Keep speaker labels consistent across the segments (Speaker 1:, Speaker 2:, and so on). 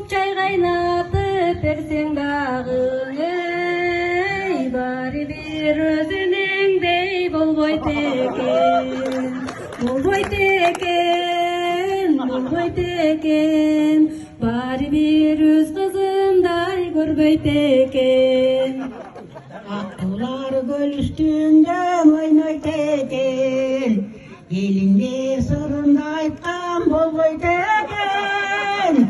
Speaker 1: чай кайнатып берсең дагы, эй, баары бир өзүнүңдөй болбойт экен, болбойт экен, болбойт экен, баары бир өз кызындай көрбөйт экен.
Speaker 2: Акқулар көл үстүндө ойнойт экен, келиндер сырын айткан болбойт экен.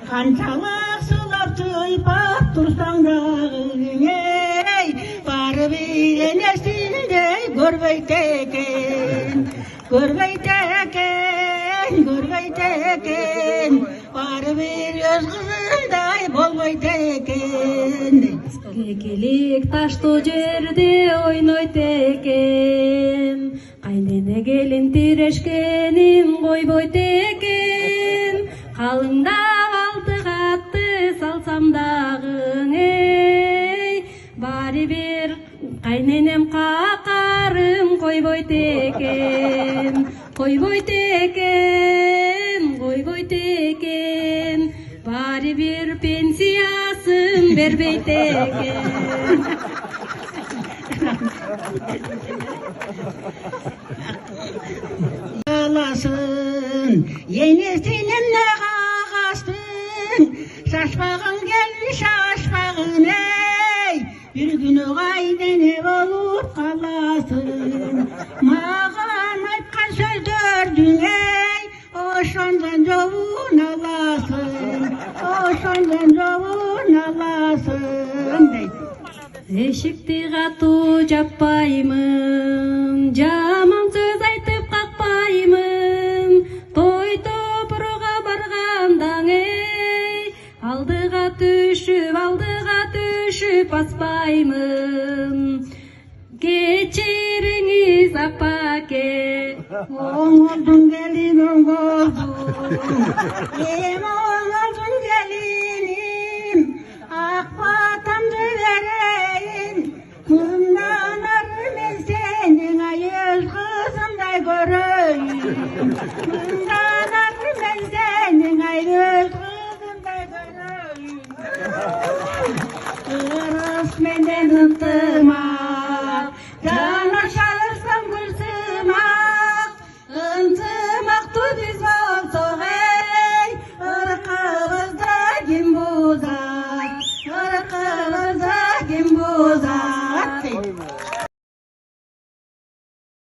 Speaker 2: Канчалык сулап чыйпап турсаң дагы, эй, баары бир энесиндей көрбөйт экен, көрбөйт экен, көрбөйт экен, баары бир өз кызындай болбойт экен.
Speaker 1: Кекелик таштуу жерде ойнойт экен, кайнене келин тирешкенин койбойт экен. Калыңдап алты катты салсам дагы, эй, баары бир кайненем какарын койбойт экен, койбойт экен, койбойт экен, баары бир пенсиясын бербейт экен.
Speaker 2: Аласын, енесинен не кагастың, шашпагың келин шашпагын, эй, бир күнү кайнене болуп каласың. Маған айткан сөздөрдүң, эй, ошондон жобун аласың, ошондон жобун аласың дейт.
Speaker 1: Эшикти катуу жаппаймын, жаман сөз айтып какпаймын, той топурга барганда, эй, алдыга түшүп баспаймын. Кечириңиз апаке,
Speaker 2: Оңолдун келин оңолдун, эм оңолдун келиним, ак батамды берейин, мындан ары мен сенин айыл кызымдай көрөйүн, мындан ары мен сенин айыл кызымдай көрөйүн. Ырыс менен ынтымак